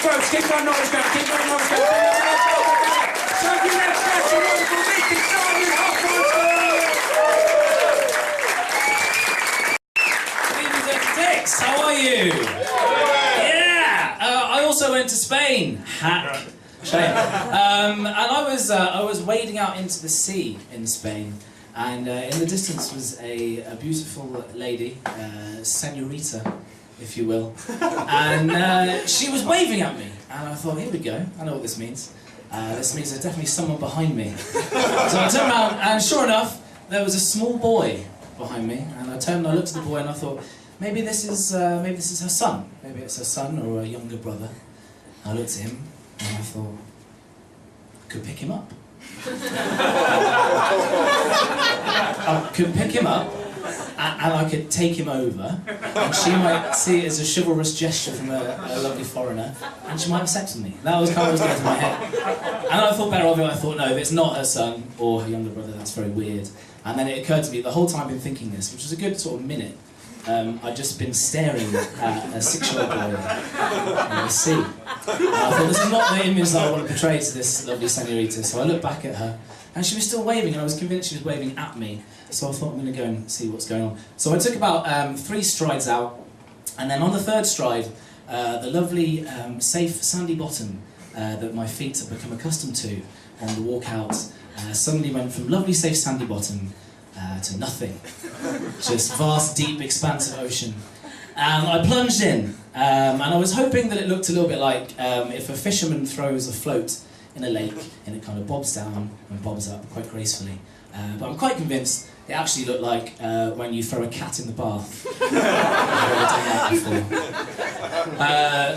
folks, keep on knowledge going, keep on knowledge going. Thank you, let's get you wonderful meeting started, Hofmeister! How are you? Yeah! I also went to Spain. Hack. Shame. And I was wading out into the sea in Spain, and in the distance was a beautiful lady, señorita, if you will, and she was waving at me, and I thought, here we go, I know what this means. This means there's definitely someone behind me. So I turned around, and sure enough, there was a small boy behind me, and I turned and I looked at the boy, and I thought, maybe this is her son. Maybe it's her son or a younger brother. I looked at him, and I thought, I could pick him up. I could pick him up, and I could take him over, and she might see it as a chivalrous gesture from a lovely foreigner, and she might have sex with me. That was kind of what was going through my head. And I thought better of it. I thought, no, if it's not her son or her younger brother, that's very weird. And then it occurred to me, the whole time I've been thinking this, which was a good sort of minute, I'd just been staring at a 6-year-old boy in the sea. And I thought, this is not the image that I want to portray to this lovely señorita. So I looked back at her, and she was still waving, and I was convinced she was waving at me. So I thought, I'm going to go and see what's going on. So I took about 3 strides out, and then on the 3rd stride, the lovely, safe, sandy bottom that my feet have become accustomed to on the walk out suddenly went from lovely, safe, sandy bottom to nothing. Just vast, deep, expansive ocean. And I plunged in, and I was hoping that it looked a little bit like if a fisherman throws a float in a lake and it kind of bobs down and bobs up quite gracefully. But I'm quite convinced it actually looked like when you throw a cat in the bath. I've never done that before.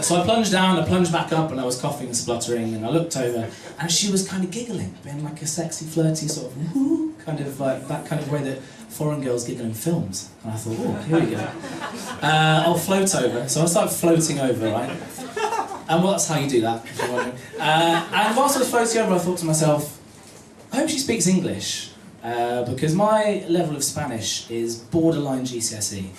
So I plunged down, I plunged back up, and I was coughing and spluttering, and I looked over, and she was kind of giggling, being like a sexy, flirty sort of woo, kind of like that kind of way that foreign girls giggle in films. And I thought, oh, here we go. I'll float over. So I started floating over, right? And well, that's how you do that, if you're wondering. And whilst I was floating over, I thought to myself, I hope she speaks English, because my level of Spanish is borderline GCSE.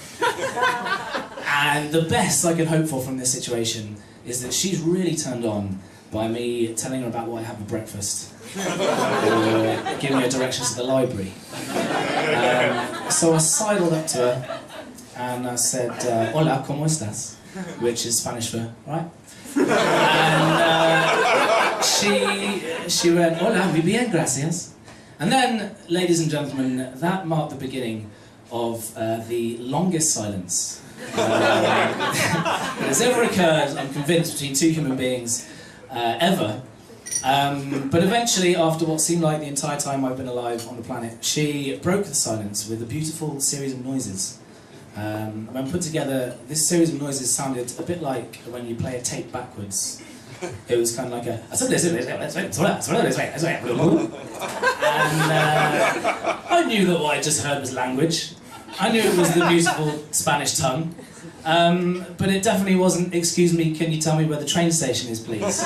And the best I can hope for from this situation is that she's really turned on by me telling her about what I have for breakfast, or giving her directions to the library. So I sidled up to her, and I said, hola, ¿cómo estás? Which is Spanish for, right? And she went, hola, muy bien, gracias. And then, ladies and gentlemen, that marked the beginning of the longest silence that has ever occurred, I'm convinced, between 2 human beings ever. But eventually, after what seemed like the entire time I've been alive on the planet, she broke the silence with a beautiful series of noises. When put together, this series of noises sounded a bit like when you play a tape backwards. It was kind of like a... And I knew that what I just heard was language. I knew it was the musical Spanish tongue. But it definitely wasn't, excuse me, can you tell me where the train station is, please?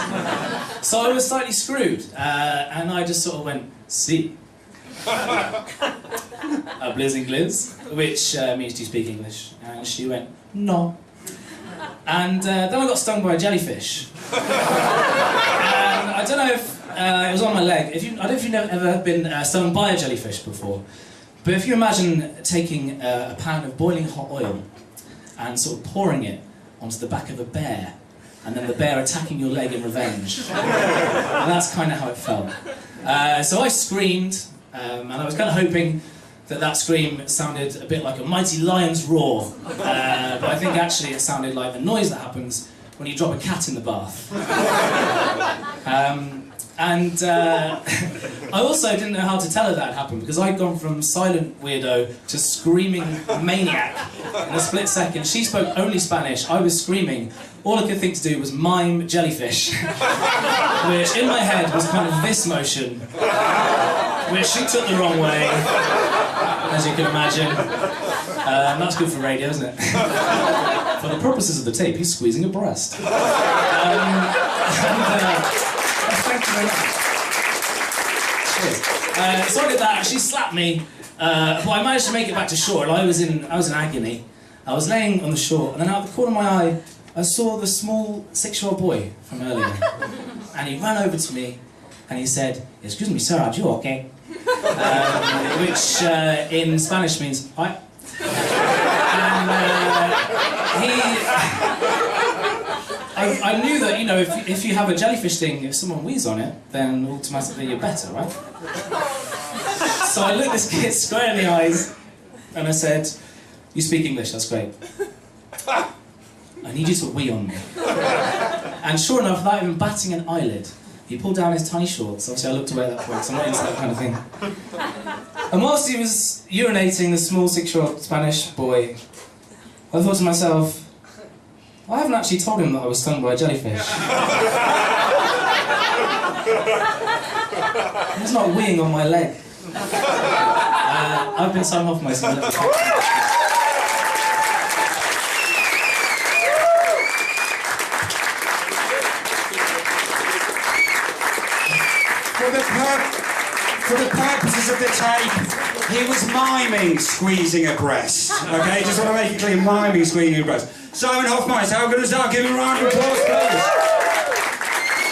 So I was slightly screwed, and I just sort of went, sí. Hablas inglés, which means do you speak English? And she went, no. And then I got stung by a jellyfish. And I don't know if it was on my leg. I don't know if you've ever been stung by a jellyfish before, but if you imagine taking a pan of boiling hot oil and sort of pouring it onto the back of a bear, and then the bear attacking your leg in revenge. And that's kind of how it felt. So I screamed, and I was kind of hoping that that scream sounded a bit like a mighty lion's roar, but I think actually it sounded like the noise that happens when you drop a cat in the bath. I also didn't know how to tell her that had happened, because I'd gone from silent weirdo to screaming maniac in a split second. She spoke only Spanish, I was screaming. All I could think to do was mime jellyfish, which in my head was kind of this motion, which she took the wrong way, as you can imagine. That's good for radio, isn't it? For the purposes of the tape, he's squeezing a breast. Thank you very much. Cheers. So I did that, she slapped me, but I managed to make it back to shore, and I was in agony. I was laying on the shore, and then out of the corner of my eye, I saw the small 6-year-old boy from earlier, and he ran over to me, and he said, "Excuse me, sir, are you okay?" Which in Spanish means, "Hi." And I knew that, you know, if you have a jellyfish thing, if someone wheezes on it, then automatically you're better, right? So I looked this kid square in the eyes, and I said, "You speak English, that's great. I need you to wee on me." And sure enough, without even batting an eyelid, he pulled down his tiny shorts. Obviously I looked away at that point, so I'm not into that kind of thing. And whilst he was urinating, the small 6-year-old Spanish boy, I thought to myself, I haven't actually told him that I was stung by a jellyfish. He's not weeing on my leg. I've been Simon Hofmeister. For the purposes of the tape, he was miming squeezing a breast. Okay, just want to make it clear, miming squeezing a breast. Simon Hofmeister, how good is that? Give him a round of applause, please.